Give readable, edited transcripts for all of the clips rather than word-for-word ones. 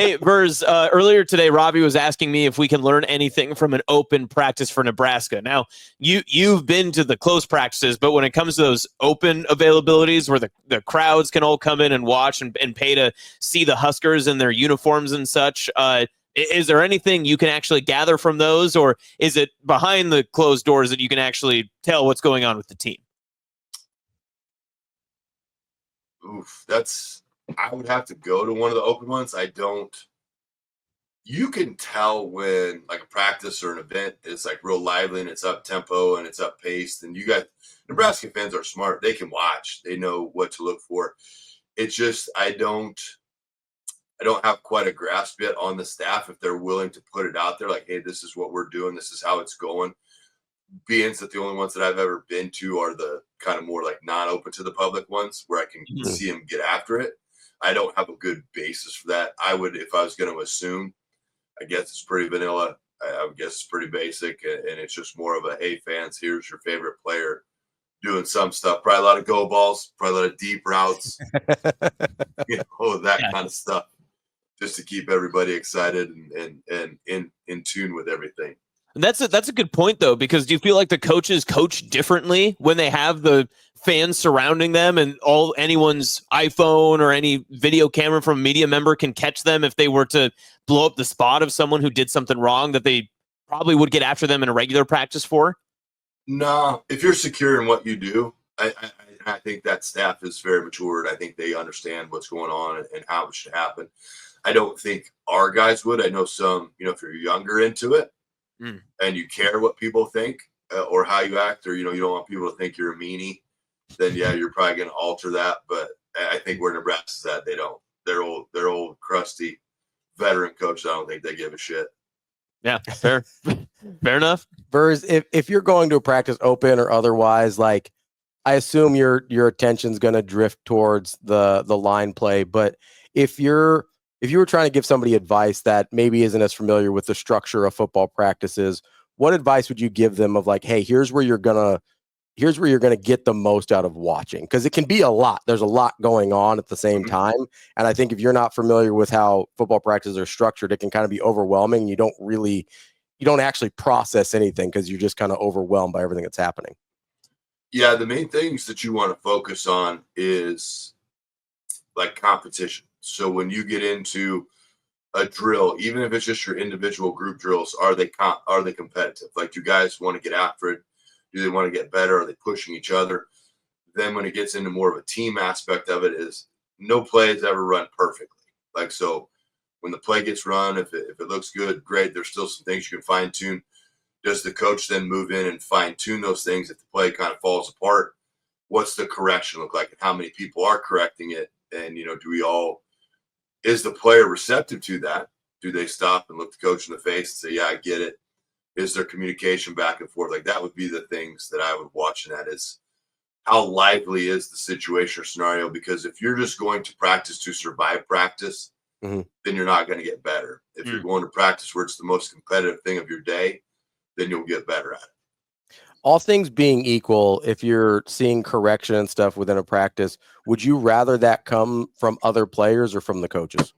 Hey, Verz, earlier today, Ravi was asking me if we can learn anything from an open practice for Nebraska. Now, you've been to the close practices, but when it comes to those open availabilities where the crowds can all come in and watch and pay to see the Huskers in their uniforms and such, is there anything you can actually gather from those, or is it behind the closed doors that you can actually tell what's going on with the team? Oof, I would have to go to one of the open ones. You can tell when like a practice or an event is like real lively and it's up tempo and it's up paced. And Nebraska fans are smart. They can watch. They know what to look for. It's just I don't have quite a grasp yet on the staff if they're willing to put it out there like, hey, this is what we're doing. This is how it's going. Being that the only ones that I've ever been to are the kind of more like non-open to the public ones where I can see them get after it. I don't have a good basis for that. I would, if I was going to assume, I guess it's pretty vanilla. I would guess it's pretty basic, and it's just more of a, hey, fans, here's your favorite player doing some stuff. Probably a lot of go balls, probably a lot of deep routes, that kind of stuff, just to keep everybody excited and in tune with everything. That's a good point, though, because do you feel like the coaches coach differently when they have the fans surrounding them and anyone's iPhone or any video camera from a media member can catch them if they were to blow up the spot of someone who did something wrong that they probably would get after them in a regular practice for? No, if you're secure in what you do, I think that staff is very matured. I think they understand what's going on and how it should happen. I don't think our guys would. I know some, if you're younger into it, and you care what people think or how you act, or, you don't want people to think you're a meanie, then yeah, you're probably going to alter that. But I think where Nebraska's at, they don't. They're old, crusty veteran coaches. I don't think they give a shit. Yeah, fair. Fair enough. Verz, if you're going to a practice open or otherwise, like I assume your attention's going to drift towards the line play. But if you were trying to give somebody advice that maybe isn't as familiar with the structure of football practices, what advice would you give them of like, hey, here's where you're gonna get the most out of watching? Because it can be a lot. There's a lot going on at the same time. And I think if you're not familiar with how football practices are structured, it can kind of be overwhelming. You don't actually process anything because you're just kind of overwhelmed by everything that's happening. Yeah, the main things that you want to focus on is like competition. So when you get into a drill, even if it's just your individual group drills, are they competitive? Like, do guys want to get after it? Do they want to get better? Are they pushing each other? Then when it gets into more of a team aspect of it, is no play is ever run perfectly. Like, so when the play gets run, if it looks good, great. There's still some things you can fine tune. Does the coach then move in and fine tune those things if the play kind of falls apart? What's the correction look like, and how many people are correcting it? And is the player receptive to that? Do they stop and look the coach in the face and say, yeah, I get it? Is there communication back and forth? Like, that would be the things that I would watch in that, is how lively is the situation or scenario? Because if you're just going to practice to survive practice, then you're not going to get better. If you're going to practice where it's the most competitive thing of your day, then you'll get better at it. All things being equal, if you're seeing correction and stuff within a practice, would you rather that come from other players or from the coaches?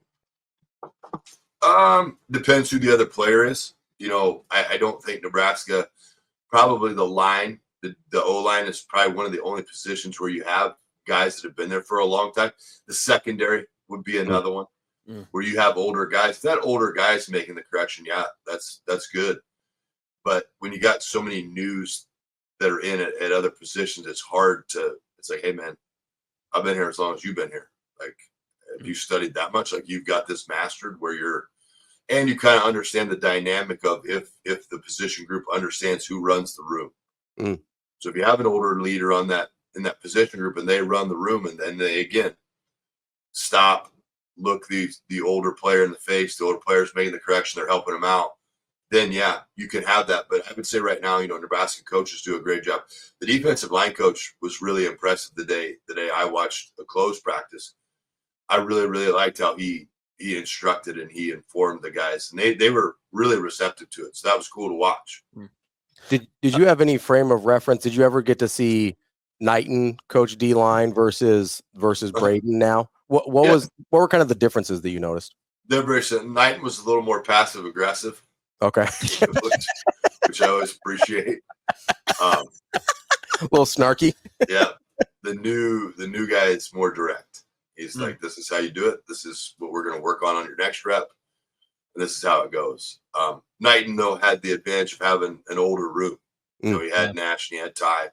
Depends who the other player is. I don't think Nebraska, probably the line, the O-line is probably one of the only positions where you have guys that have been there for a long time. The secondary would be another one where you have older guys. That older guys making the correction, yeah, that's good. But when you got so many news that are in it at other positions, it's like, hey man, I've been here as long as you've been here. Like, have you studied that much? Like, you've got this mastered and you kind of understand the dynamic of if the position group understands who runs the room. So if you have an older leader in that position group and they run the room, and then they again stop, look the older player in the face, the older player's making the correction, they're helping them out, then yeah, you can have that. But I would say right now, Nebraska coaches do a great job. The defensive line coach was really impressive the day I watched a closed practice. I really, really liked how he instructed and he informed the guys, and they were really receptive to it. So that was cool to watch. Did you have any frame of reference? Did you ever get to see Knighton coach D-line versus Braden now? What were kind of the differences that you noticed? They're very simple. Knighton was a little more passive aggressive, Okay. which I always appreciate. A little snarky. Yeah, the new guy is more direct. He's like, this is how you do it. This is what we're going to work on your next rep. And this is how it goes. Knighton, though, had the advantage of having an older room. You know, he had Nash and he had Ty.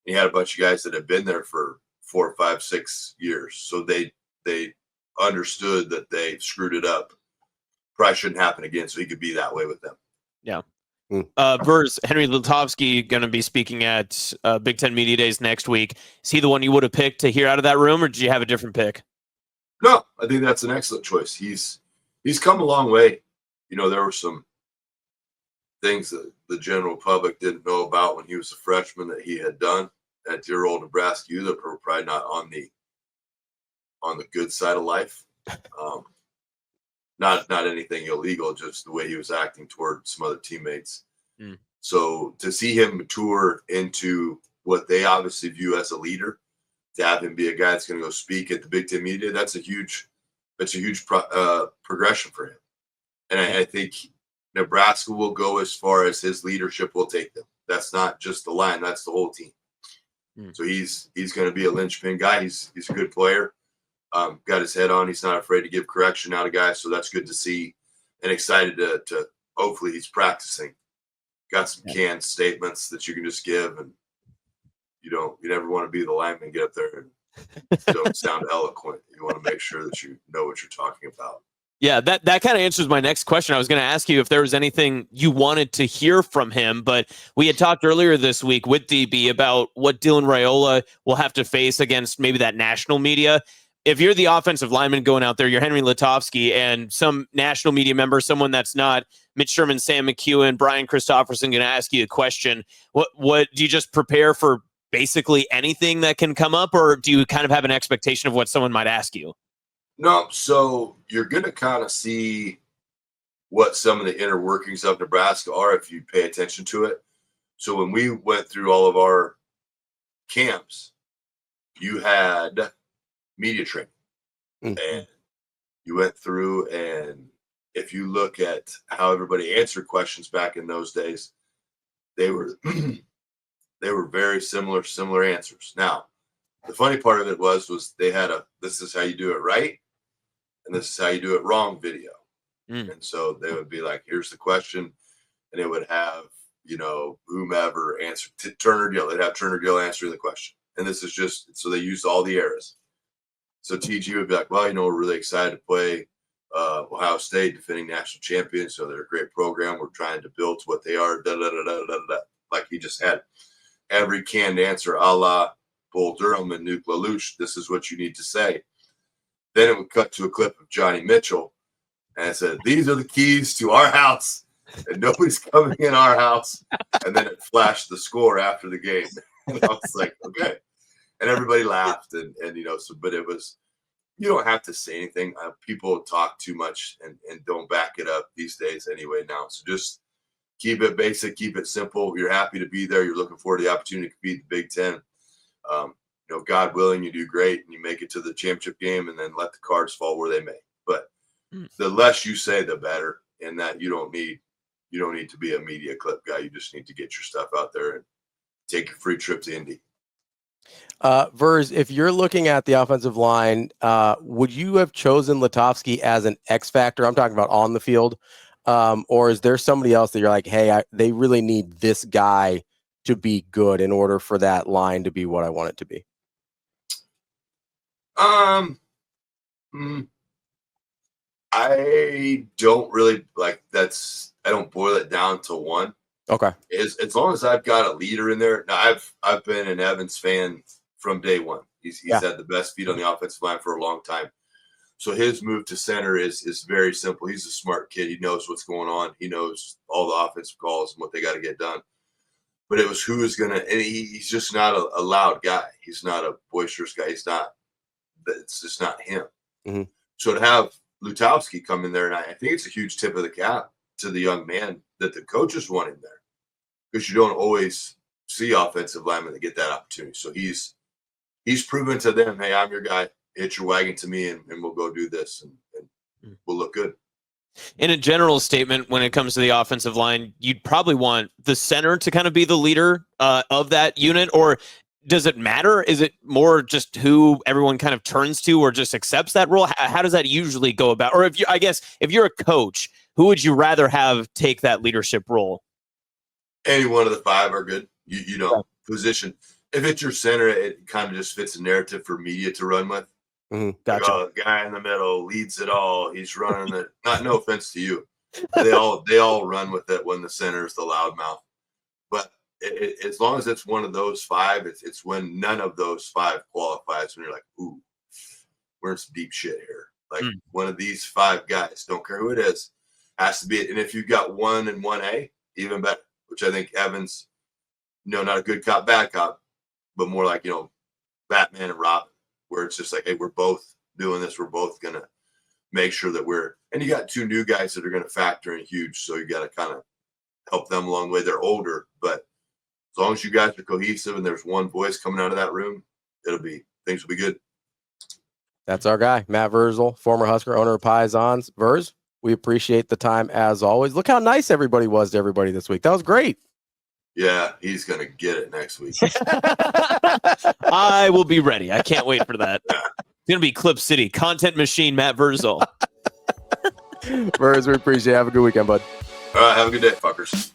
He had a bunch of guys that had been there for 4, 5, 6 years. So they understood that they screwed it up. Probably shouldn't happen again. So he could be that way with them. Yeah. Verz, Henry Lutovsky going to be speaking at Big Ten Media Days next week. Is he the one you would have picked to hear out of that room, or did you have a different pick? No, I think that's an excellent choice. He's come a long way. You know, there were some things that the general public didn't know about when he was a freshman that he had done at dear old Nebraska U that were probably not on the good side of life. Not anything illegal, just the way he was acting toward some other teammates. So to see him mature into what they obviously view as a leader, to have him be a guy that's going to go speak at the Big Ten Media, that's a huge progression for him. And I think Nebraska will go as far as his leadership will take them. That's not just the line; that's the whole team. So he's going to be a linchpin guy. He's a good player. Got his head on. He's not afraid to give correction out of guys. So that's good to see, and excited to hopefully he's practicing. Got some canned statements that you can just give, and you never want to be the lineman, get up there and don't sound eloquent. You want to make sure that you know what you're talking about. Yeah, that kind of answers my next question. I was going to ask you if there was anything you wanted to hear from him, but we had talked earlier this week with DB about what Dylan Raiola will have to face against maybe that national media. If you're the offensive lineman going out there, you're Henry Lutovsky, and some national media member, someone that's not Mitch Sherman, Sam McEwen, Brian Christopherson, going to ask you a question, what do you just prepare for basically anything that can come up, or do you kind of have an expectation of what someone might ask you? No, so you're going to kind of see what some of the inner workings of Nebraska are if you pay attention to it. So when we went through all of our camps, you had media training. And you went through, and if you look at how everybody answered questions back in those days, they were very similar answers. Now, the funny part of it was they had this is how you do it right, and this is how you do it wrong video. And so they would be like, here's the question, and it would have, whomever answer, Turner Gill. They'd have Turner Gill answering the question. And this is just, so they used all the eras. So TG would be like, well, we're really excited to play Ohio State, defending national champions. So they're a great program. We're trying to build to what they are, like he just had every canned answer a la Bull Durham and Nuke LaLoosh. This is what you need to say. Then it would cut to a clip of Johnny Mitchell, and it said, these are the keys to our house, and nobody's coming in our house. And then it flashed the score after the game. And I was like, okay. And everybody laughed, and but it was, you don't have to say anything. People talk too much and don't back it up these days anyway now. So just keep it basic, keep it simple. You're happy to be there. You're looking forward to the opportunity to compete in the Big Ten. God willing, you do great and you make it to the championship game, and then let the cards fall where they may. But the less you say, the better. And that you don't need to be a media clip guy. You just need to get your stuff out there and take your free trip to Indy. Verz, if you're looking at the offensive line, would you have chosen Lutovsky as an X factor? I'm talking about on the field. Or is there somebody else that you're like, hey, they really need this guy to be good in order for that line to be what I want it to be? I don't really I don't boil it down to one. Okay. As long as I've got a leader in there. Now I've been an Evans fan from day one. He's had the best feet on the offensive line for a long time. So his move to center is very simple. He's a smart kid. He knows what's going on. He knows all the offensive calls and what they got to get done. But it was who is going to, and he's just not a loud guy. He's not a boisterous guy. It's just not him. Mm-hmm. So to have Lutovsky come in there, and I think it's a huge tip of the cap to the young man that the coaches want in there, because you don't always see offensive linemen that get that opportunity. So he's proven to them, hey, I'm your guy. Hitch your wagon to me, and we'll go do this. And will look good. In a general statement, when it comes to the offensive line, you'd probably want the center to kind of be the leader of that unit, or does it matter? Is it more just who everyone kind of turns to or just accepts that role? How does that usually go about? Or if you're a coach, who would you rather have take that leadership role? Any one of the five are good. You know, position. If it's your center, it kind of just fits a narrative for media to run with. Gotcha. Like, oh, the guy in the middle leads it all. He's running it. No offense to you. They all run with it when the center is the loudmouth. But as long as it's one of those five, it's when none of those five qualifies when you're like, ooh, we're in some deep shit here. Like one of these five guys, don't care who it is, has to be it. And if you've got 1 and 1A, even better, which I think Evans, not a good cop, bad cop, but more like, Batman and Robin, where it's just like, hey, we're both doing this. We're both going to make sure that and you got 2 new guys that are going to factor in huge. So you got to kind of help them along the way. They're older, but as long as you guys are cohesive and there's one voice coming out of that room, things will be good. That's our guy, Matt Vrzal, former Husker, owner of Piezons. Verz, we appreciate the time as always. Look how nice everybody was to everybody this week. That was great. Yeah, he's going to get it next week. I will be ready. I can't wait for that. It's going to be Clip City. Content machine, Matt Vrzal. Verz, we appreciate it. Have a good weekend, bud. All right, have a good day, fuckers.